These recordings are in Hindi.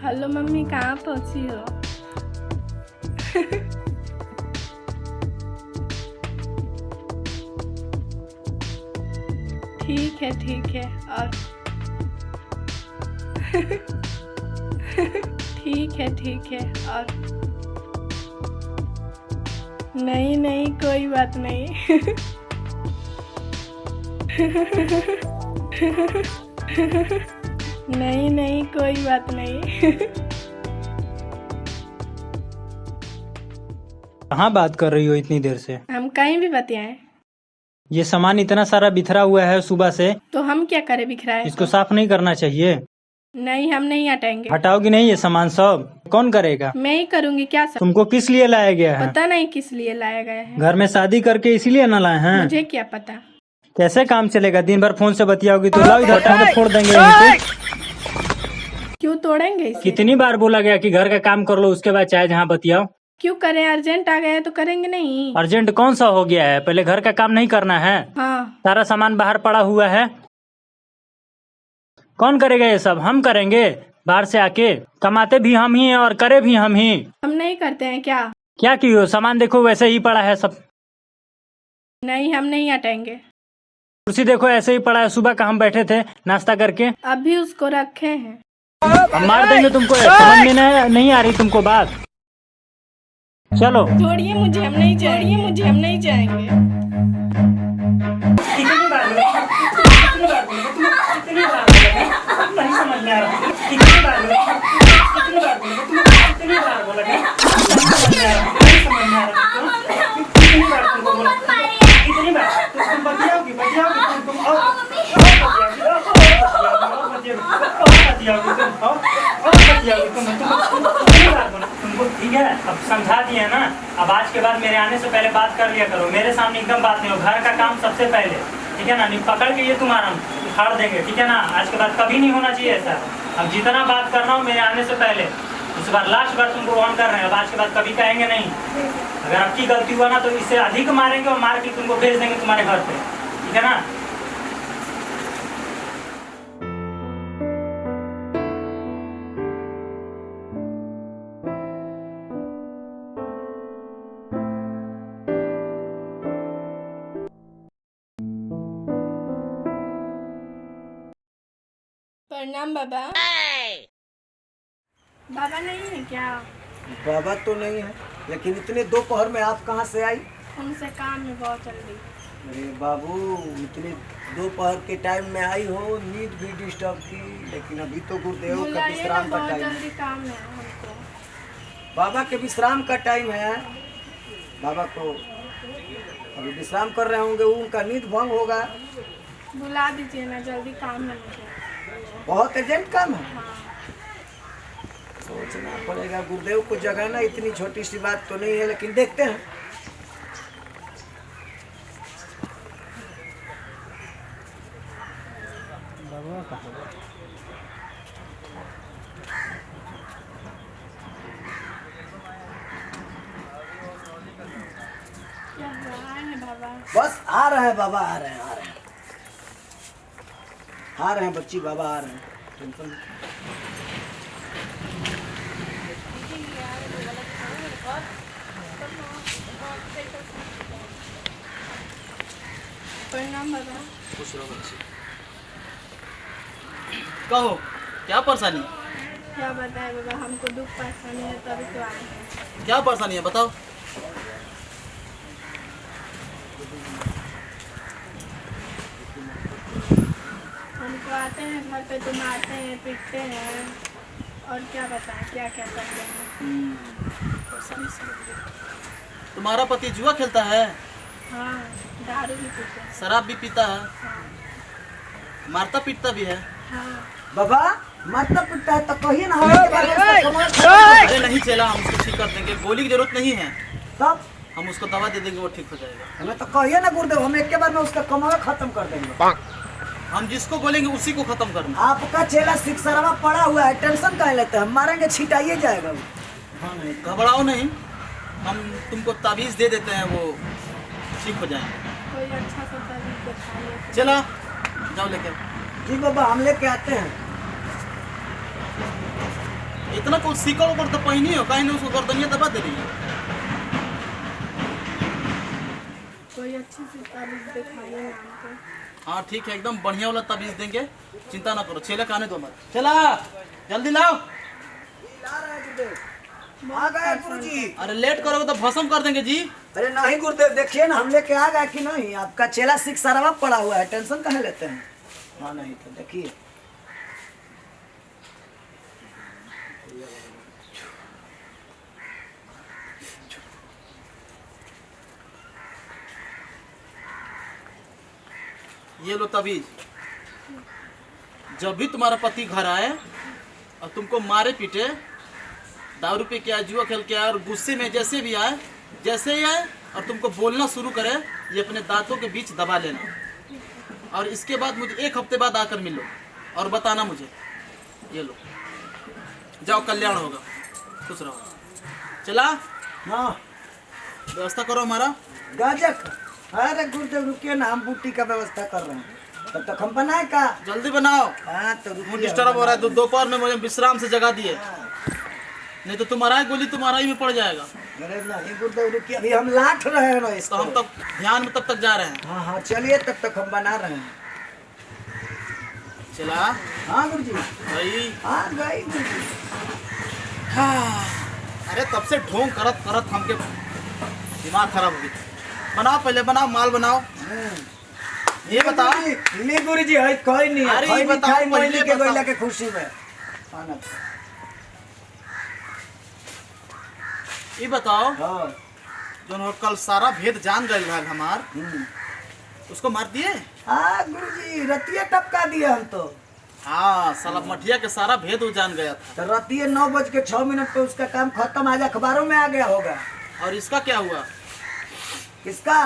हेलो मम्मी, कहाँ पहुँची हो? ठीक है ठीक है। और ठीक है। और नहीं नहीं, कोई बात नहीं। नहीं नहीं, कोई बात नहीं। कहाँ बात कर रही हो इतनी देर से? हम कहीं भी बतियाएं ये सामान इतना सारा बिखरा हुआ है सुबह से, तो हम क्या करें बिखराए इसको तो? साफ नहीं करना चाहिए? नहीं, हम नहीं हटाएंगे। हटाओगी नहीं ये सामान सब? कौन करेगा? मैं ही करूंगी। क्या सब? तुमको किस लिए लाया गया है? पता नहीं किस लिए लाया गया है। घर में शादी करके इसीलिए न लाए हैं? मुझे क्या पता। कैसे काम चलेगा? दिन भर फोन से बतियाओगी तो लाओ इधर, टांगे फोड़ देंगे यहीं पे। क्यों तोड़ेंगे इसे? कितनी बार बोला गया कि घर का काम कर लो उसके बाद चाहे जहाँ बतियाओ? क्यों करें? अर्जेंट आ गया है तो करेंगे नहीं? अर्जेंट कौन सा हो गया है? पहले घर का काम नहीं करना है? हाँ। सारा सामान बाहर पड़ा हुआ है, कौन करेगा ये सब? हम करेंगे। बाहर से आके कमाते भी हम ही हैं और करे भी हम ही। हम नहीं करते हैं क्या? क्या की हो? सामान देखो वैसे ही पड़ा है सब। नहीं, हम नहीं हटाएंगे। कुर्सी देखो ऐसे ही पड़ा है, सुबह का हम बैठे थे नाश्ता करके। अभी उसको रखे हैं। हम मार देंगे तुमको, समझ में नहीं आ रही तुमको बात? चलो छोड़िए मुझे, हम नहीं जाएंगे। हम नहीं जाएंगे। तुमको ठीक है, अब समझा दिया ना। अब आज के बाद मेरे आने से पहले बात कर लिया करो, मेरे सामने एकदम बात नहीं हो। घर का काम सबसे पहले, ठीक है ना? नहीं पकड़ के ये तुम्हारा उखाड़ देंगे, ठीक है ना? आज के बाद कभी नहीं होना चाहिए ऐसा। अब जितना बात करना हो मेरे आने से पहले, इस बार लास्ट बार तुमको ऑन कर रहे हैं। अब आज के बाद कभी कहेंगे नहीं। अगर आपकी गलती हुआ ना तो इससे अधिक मारेंगे और मार के तुमको भेज देंगे तुम्हारे घर पे, ठीक है ना? प्रणाम बाबा। बाबा नहीं है क्या? बाबा तो नहीं है, लेकिन इतने दोपहर में आप कहाँ से आई? उनसे काम में बहुत जल्दी। अरे बाबू, इतने दोपहर के टाइम में आई हो, नींद भी डिस्टर्ब की। लेकिन अभी तो गुरुदेव का विश्राम का बहुत टाइम जल्दी काम है हमको। बाबा के विश्राम का टाइम है। बाबा को अभी विश्राम कर रहे होंगे, उनका नींद भंग होगा। बुला दीजिए ना, जल्दी काम है मुझे। बहुत अर्जेंट काम है। हाँ। सोचना पड़ेगा, गुरुदेव को जगाना इतनी छोटी सी बात तो नहीं है, लेकिन देखते हैं। क्या हुआ है बाबा? बस आ रहे हैं बाबा, आ रहे हैं बच्ची, बाबा आ रहे हैं। टेंशन प्रणाम बाबा। खुश रहो बच्चे। कहो क्या परेशानी? क्या बताए बाबा, हमको दुख परेशानी है तभी तो आए हैं। क्या परेशानी है बताओ। हमको आते हैं घर पे तो मारते हैं, पीटते हैं, और क्या बताएं क्या क्या करते हैं। परेशानी समझ गए। तुम्हारा पति जुआ खेलता है? हाँ, दारू भी पीते हैं। शराब भी पीता है? हाँ। मारता पीटता भी है? हाँ। बाबा, मारता पिटता है तो कहिए ना, हमें के बारे में उसका कमाल खत्म। अरे नहीं चला, हम उसको ठीक कर देंगे। गोली की जरूरत नहीं है, तब हम उसको दवा दे देंगे, वो ठीक हो जाएगा। हमें तो कहिए ना गुरुदेव, हम एक के बार में उसका कमाल खत्म कर देंगे। हम जिसको बोलेंगे उसी को खत्म करना। आपका चेला शिक्षावा पड़ा हुआ है, टेंशन काहे लेते हैं? हम मारेंगे, छिटाइए जाएगा वो। हाँ नहीं, घबराओ नहीं, हम तुमको ताबीज़ दे देते हैं, वो ठीक हो जाएंगे। कोई अच्छा सा ताबीज़ दिखाइए। चला जाओ लेकर। जी बाबा, हम लेके आते हैं। इतना कुछ सीकर ऊपर तो पहनी हो, कहीं नहीं उसको गर्दनिया दबा दे रही है। कोई अच्छी सी तारीफ दिखाइए ना हमको। हाँ ठीक है, एकदम बढ़िया वाला ताबीज देंगे, चिंता ना करो। चेले खाने दो मत। चला जल्दी लाओ। आ गए गुरुजी। अरे लेट करोगे तो भस्म कर देंगे जी। अरे नहीं गुरुदेव, देखिए ना हम लेके आ गए कि नहीं। आपका चेला सिख सारा पड़ा हुआ है, टेंशन कहाँ लेते हैं। हाँ नहीं तो देखिए। ये लो तबीज। जब भी तुम्हारा पति घर आए और तुमको मारे पीटे, दारू पे क्या, जुआ खेल के आए और गुस्से में जैसे भी आए, जैसे ही आए और तुमको बोलना शुरू करे, ये अपने दांतों के बीच दबा लेना। और इसके बाद मुझे 1 हफ्ते बाद आकर मिलो और बताना मुझे। ये लो, जाओ, कल्याण होगा। खुश रहो। चला, हाँ व्यवस्था करो हमारा। गाजक। अरे गुरुदेव रुकिए ना, हम बूटी का व्यवस्था कर रहे हैं, तब तक हम बनाए का। जल्दी बनाओ, हाँ तो मुझे रुकिए, डिस्टर्ब हो रहा है। दोपहर में मुझे विश्राम से जगा दिए, हाँ। नहीं तो तुम्हारा ही गोली तुम्हारा ही में पड़ जाएगा। अरे नहीं गुरुदेव रुकिए, अभी हम लाट रहे हैं ना तो इसको। हम तब ध्यान में तब तक जा रहे हैं। हाँ हाँ चलिए, तब तक हम बना रहे हैं। चला हाँ गुरुजी। भाई। हाँ गई गुरुजी। हाँ। अरे तब से ढोंग करत करत हमके दिमाग खराब हो गया। बनाओ, पहले बनाओ, माल बनाओ। ये बताओ। ली गुरुजी, है कोई नहीं है। अरे कोई ये नहीं बताओ, खाई पहले मोहिनी के बताओ। गोइला के खुशी में। खाना तो। ये बताओ, हाँ। जो कल सारा भेद जान गए रहल हमार, उसको मार दिए? हाँ गुरुजी, रतिया टपका दिए हम तो। हाँ, साला मठिया के सारा भेद वो जान गया था। तो रतिया 9:06 पे उसका काम खत्म, आज अखबारों में आ गया होगा। और इसका क्या हुआ? किसका?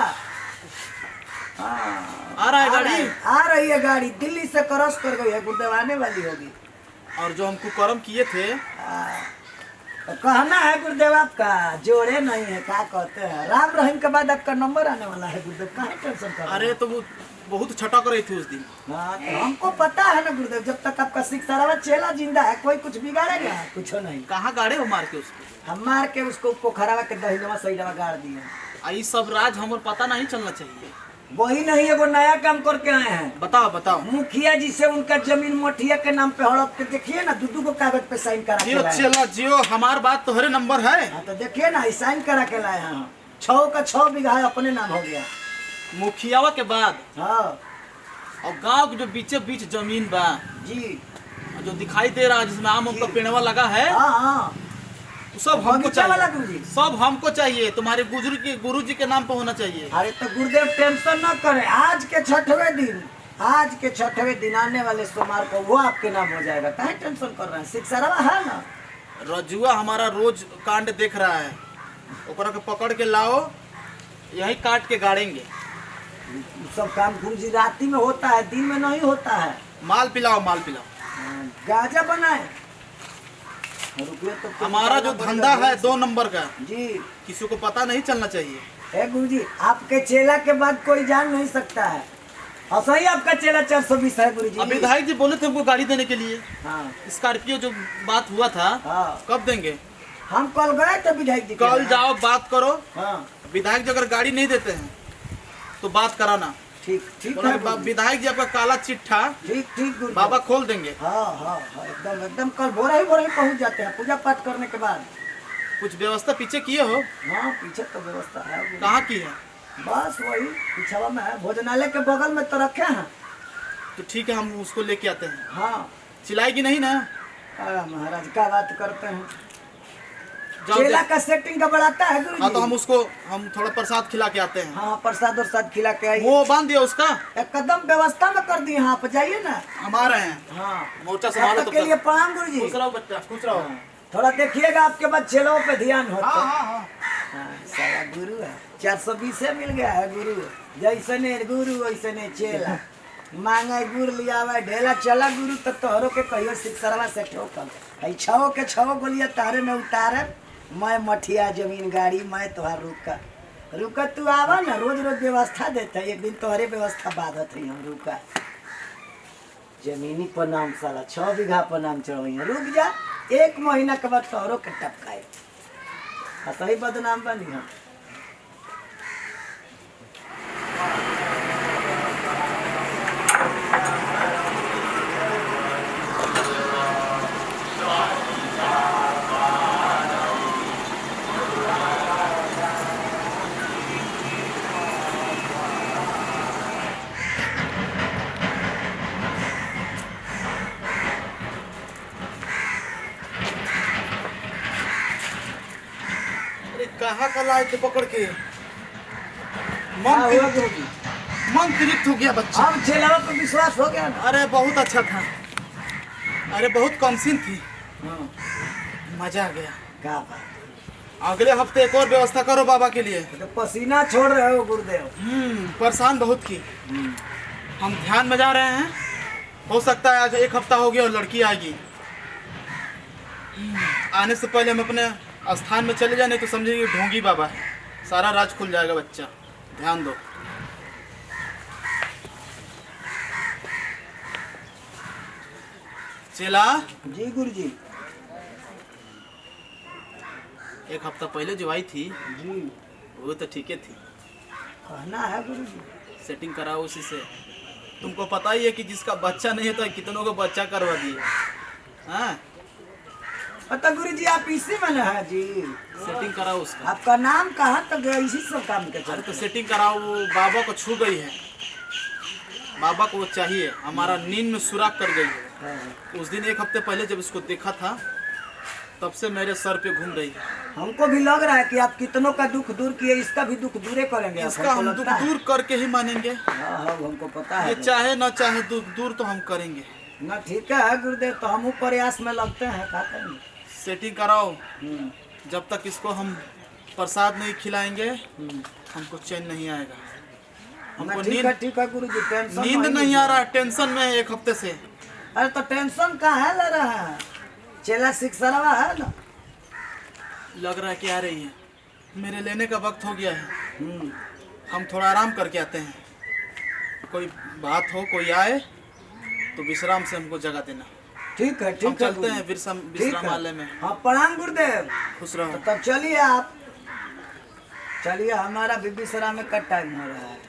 हाँ, आ रहा है गाड़ी? आ रही है गाड़ी, दिल्ली से क्रॉस कर गई है, गुरुदेव आने वाली होगी। और जो हमको कर्म किए थे, तो कहना है गुरुदेव आपका जोड़े नहीं है, क्या कहते हैं, राम रहीम के बाद आपका नंबर आने वाला है गुरुदेव, कहाँ टेंशन कर रहे हैं? अरे तो वो बहुत छटक रही थी उस दिन। हाँ तो हमको पता है ना गुरुदेव, जब तक आपका सिख सारा चेला जिंदा है, कोई कुछ बिगाड़ेगा कुछ नहीं। कहाँ गाड़े हो मार के उसको? हम मार के उसको पोखरावा के दहिनवा सहीनवा गाड़ दिए। ये सब राज हमारे पता नहीं चलना चाहिए। वही नहीं, एगो नया काम करके आए हैं। बताओ बताओ। मुखिया जी से उनका जमीन मठिया के नाम पे हड़प के देखिए ना, 2 को कागज पे साइन करा के जियो लाए। चला जियो, हमार बात तो हरे नंबर है। हाँ तो देखिए ना, साइन करा के लाए हैं। 6 का 6 बीघा अपने नाम हो गया। मुखियावा के बाद हाँ और गांव के जो बीचे बीच जमीन बा, जी, जो दिखाई दे रहा है, जिसमें आम का पेड़वा लगा है, हाँ हाँ, वो सब हमको बगीचा वाला चाहिए। गुरुजी। सब हमको चाहिए, तुम्हारे गुरु जी के नाम पे होना चाहिए। अरे तो गुरुदेव टेंशन न करें, आज के 6वें दिन, आज के 6वें दिन आने वाले सोमवार को वो आपके नाम हो जाएगा। काहे टेंशन कर रहे हैं, शिक्षावा है ना। रजुआ हमारा रोज कांड देख रहा है, ओकरा के पकड़ के लाओ, यही काट के गाड़ेंगे। सब काम गुरुजी राती में होता है, दिन में नहीं होता है। माल पिलाओ, माल पिलाओ। गाजा बनाए। रुपये तो हमारा जो धंधा है 2 नंबर का, जी, किसी को पता नहीं चलना चाहिए। ए गुरुजी, आपके चेला के बाद कोई जान नहीं सकता है। और सही आपका चेला 420 है गुरुजी। अब विधायक जी बोले थे हमको गाड़ी देने के लिए, हाँ स्कॉर्पियो जो बात हुआ था, हाँ, कब देंगे? हम कल गए थे विधायक जी के कल यहाँ। जाओ, बात करो। हाँ विधायक जी अगर गाड़ी नहीं देते हैं तो बात कराना। ठीक ठीक बोला है कि गुरुजी। विधायक जी आपका काला चिट्ठा ठीक ठीक गुरुजी। बाबा खोल देंगे। हाँ हाँ हाँ, एकदम एकदम कल भोरे ही पहुंच जाते हैं पूजा पाठ करने के बाद। कुछ व्यवस्था पीछे किए हो? हाँ पीछे तो व्यवस्था है गुरुजी। कहाँ की है? बस वही पिछवा में है, भोजनालय के बगल में तो रखे हैं। तो ठीक है, हम उसको लेके आते हैं। हाँ चिल्लाएगी नहीं ना? महाराज क्या बात करते हैं, जाओ चेला दे। का सेटिंग का बढ़ाता है गुरुजी। हाँ तो हम थोड़ा प्रसाद खिला के आते हैं। हाँ प्रसाद और साथ खिला के आइए। वो बांध दिया उसका, एकदम व्यवस्था में कर दी। हाँ आप जाइए ना। हम आ रहे हैं। हाँ मोर्चा तब संभालो तक तब के लिए तक। प्रणाम गुरुजी। खुश रहो बच्चा, खुश रहो। थोड़ा देखिएगा आपके बाद चेलों पे ध्यान हो। हाँ हाँ हाँ। हाँ सारा गुरु है, 420 मिल गया है गुरु। जैसे ने गुरु वैसे ने चेला, मांगे गुर लिया हुआ ढेला चला गुरु, तब तोहरों के कहियो शिक्षरवा से ठोकल। 6 के 6 गोलियां तारे में उतारे, मैं मठिया जमीन गाड़ी, मैं तोहार रुका तू आवा ना, रोज रोज व्यवस्था देता है, एक दिन तोहरे व्यवस्था बाधत है। हम रुका जमीनी पर नाम साला 6 बीघा पर नाम चढ़, रुक जा। 1 महीना के बाद तोहरो के टपकाए। सही बदनाम बनी हम। कहाँ का लाए थे पकड़ के? हाँ, हुआ गुरुजी। मन तृप्त हो गया बच्चा। अब चेलावा पर विश्वास हो गया ना? अरे बहुत अच्छा था। अरे बहुत कमसिन थी। हाँ, मजा आ गया। क्या बात। अगले हफ्ते एक और व्यवस्था करो बाबा के लिए। तो पसीना छोड़ रहे हो गुरुदेव। परेशान बहुत की। हम ध्यान में जा रहे हैं। हो सकता है आज 1 हफ्ता हो गया और लड़की आएगी। आने से पहले हम अपने स्थान में चले जाए, नहीं तो समझिए ढोंगी बाबा है। सारा राज खुल जाएगा बच्चा। ध्यान दो। चेला जी गुरुजी। 1 हफ्ता पहले जो आई थी जी वो तो ठीक है थी। कहना है गुरुजी। सेटिंग कराओ उसी से। तुमको पता ही है कि जिसका बच्चा नहीं है तो कितनों को बच्चा करवा दिए। हाँ, पता गुरुजी आप इसी में ना है जी। सेटिंग कराओ उसका। आपका नाम कहाँ तक गया? इसी सब काम के अरे चलते। तो सेटिंग कराओ। वो बाबा को छू गई है। बाबा को वो चाहिए। हमारा नींद में सुराग कर गई है। हाँ। उस दिन 1 हफ्ते पहले जब इसको देखा था तब से मेरे सर पे घूम रही है। हमको भी लग रहा है कि आप कितनों का दुख दूर किए, इसका भी दुख दूरे करेंगे। इसका हम दुख दूर करके ही मानेंगे। हाँ हाँ, हमको पता है। ये चाहे ना चाहे दूर तो हम करेंगे। ना ठीक है गुरुदेव, तो हम प्रयास में लगते हैं। क्या करेंगे? सेटिंग कराओ। जब तक इसको हम प्रसाद नहीं खिलाएंगे हमको चैन नहीं आएगा। हमको ठीक है गुरुजी। टेंशन नींद नहीं आ रहा है। टेंशन में है 1 हफ्ते से। अरे तो टेंशन कहाँ ले रहा है? चेला शिक्षरवा है ना। लग रहा है कि आ रही है। मेरे लेने का वक्त हो गया है। हम थोड़ा आराम करके आते हैं। कोई बात हो, कोई आए तो विश्राम से हमको जगह देना। ठीक है हम ठीक है चलते गुरुजी। हैं विश्रामालय में। हाँ प्रणाम गुरुदेव। खुश रहो। तो तब चलिए आप। चलिए, हमारा भी विश्राम का टाइम हो रहा है।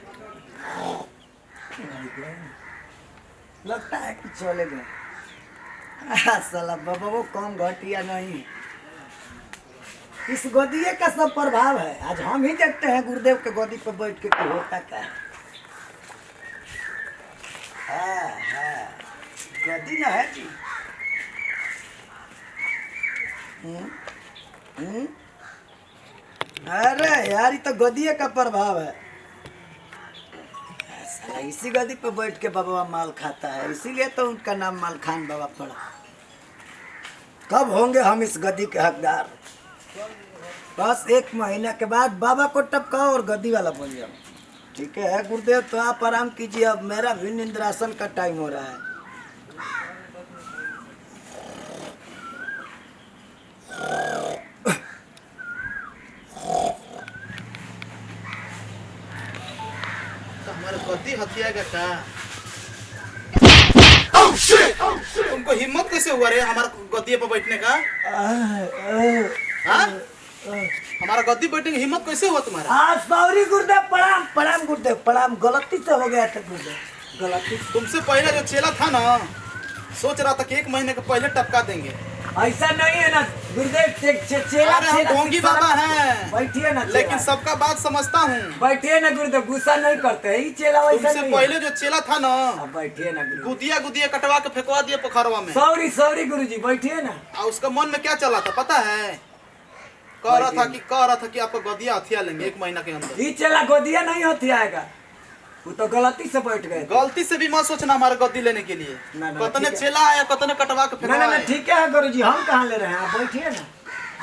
लगता है कि चले गए। साला बाबा वो कम घटिया नहीं है। इस गदिये का सब प्रभाव है। आज हम ही देखते हैं गुरुदेव के गदी पर बैठ के क्या होता क्या है। गदी ना है जी। अरे यार, ये तो गदिये का प्रभाव है। साला इसी गदी पे बैठ के बाबा माल खाता है, इसीलिए तो उनका नाम मालखान बाबा पड़ा। कब होंगे हम इस गदी के हकदार? बस 1 महीना के बाद बाबा को टपकाओ और गद्दी वाला बन जाओ। ठीक है गुरुदेव, तो आप आराम कीजिए। अब मेरा भी निंद्रासन का टाइम हो रहा है। तो हमारे गद्दी हथियाएगा क्या? तुमको हिम्मत कैसे हुआ रे हमारा गद्दी पे बैठने का? हाँ? हमारा गद्दी बैठने की हिम्मत कैसे हुआ तुम्हारा? सॉरी गुरुदेव। प्रणाम प्रणाम गुरुदेव, प्रणाम। गलती से हो गया था गुरुदेव, गलती। तुमसे पहले जो चेला था ना, सोच रहा था कि 1 महीने के पहले टपका देंगे। ऐसा नहीं है ना गुरुदेव। चेला अरे हम ढोंगी बाबा हैं। बैठिए ना। लेकिन सबका बात समझता हूँ। बैठिए ना गुरुदेव, गुस्सा नहीं करते। ही चेला वैसा तुमसे नहीं पहले जो चेला था ना, बैठिए ना गुरुदेव। गुदिया कटवा के फेंकवा दिए पोखरवा में। सॉरी गुरुजी, बैठिए ना। और उसका मन में क्या चला था पता है? कह रहा था कि आपको गदिया हथिया लेंगे 1 महीना के अंदर। ये चेला गोदिया नहीं हथियाएगा। वो तो गलती से बैठ गए। गलती से भी मत सोचना हमारे गद्दी लेने के लिए। ना, कतने ठीक है। चेला आया, कतने कटवा के ना फेंकवा। ठीक है गुरुजी, हम कहाँ ले रहे हैं? आप बैठिए ना।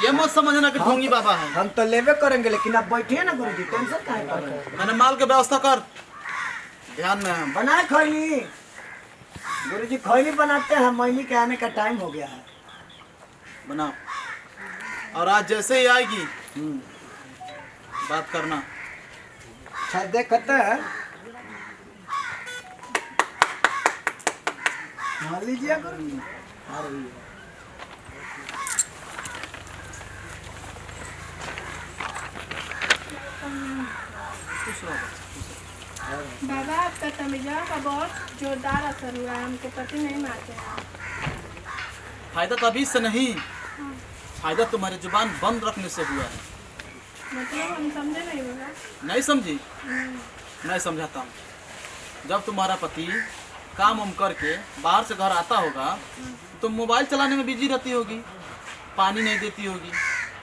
ये मत समझना कि ढोंगी बाबा है। हम तो लेवे करेंगे, लेकिन आप बैठिए ना गुरुजी। टेंशन काहे कर रहे हैं? मैंने माल के व्यवस्था कर। ध्यान में हम बनाए खैनी गुरुजी। खैनी बनाते हैं। महीने के आने का टाइम हो गया है। बनाओ। और आज जैसे ही आएगी बात करना। अच्छा देखते हैं। मान लीजिए गुरुजी। आ रही है। खुश रहो बच्चा, खुश रहो। बाबा आपका तमीजा का बहुत जोरदार असर हुआ है, हमको पति नहीं मारते हैं। फायदा तभी से नहीं, फायदा तुम्हारी जुबान बंद रखने से हुआ है। मतलब हम समझे नहीं बाबा। नहीं समझी? मैं समझाता हूँ। जब तुम्हारा पति काम वाम करके बाहर से घर आता होगा तो मोबाइल चलाने में बिजी रहती होगी, पानी नहीं देती होगी,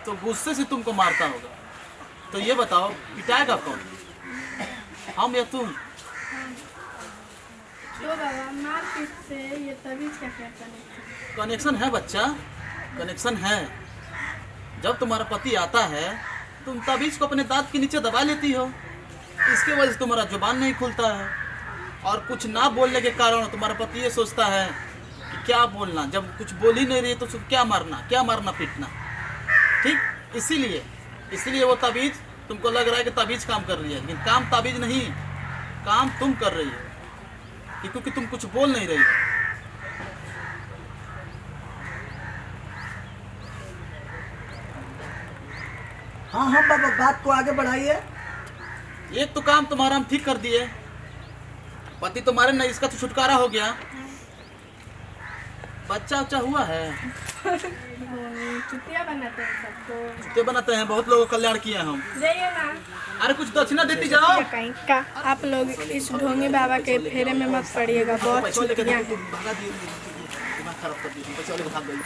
तो गुस्से से तुमको मारता होगा। तो ये बताओ पिटाएगा कौन, हम या तुम? तो बाबा मारपीट से ये तभी क्या कहता नहीं। कनेक्शन है बच्चा, कनेक्शन है। जब तुम्हारा पति आता है तुम तभी इसको अपने दांत के नीचे दबा लेती हो, इसके वजह से तुम्हारा जुबान नहीं खुलता है। और कुछ ना बोलने के कारण तुम्हारा पति ये सोचता है कि क्या बोलना, जब कुछ बोल ही नहीं रही तो उसको क्या मारना पीटना। ठीक, इसीलिए वो ताबीज तुमको लग रहा है कि ताबीज काम कर रही है, लेकिन काम ताबीज नहीं, काम तुम कर रही हो, क्योंकि तुम कुछ बोल नहीं रही हो। हाँ हाँ बाबा, बात को आगे बढ़ाइए। एक तो काम तुम्हारा हम ठीक कर दिए, पति तुम्हारे नहीं, इसका तो छुटकारा हो गया। बच्चा उच्चा हुआ है? चुतिया बनाते हैं सबको। छुट्टे बनाते हैं, बहुत लोगों का कल्याण किया हम। जाइए ना। अरे कुछ दक्षिणा देती जाओ। कहीं का आप लोग इस ढोंगी बाबा के फेरे में मत पड़िएगा, बहुत पैसा लेके चुतिया भागा दिए, दिमाग खराब कर दिए, पैसा लेके भाग गई।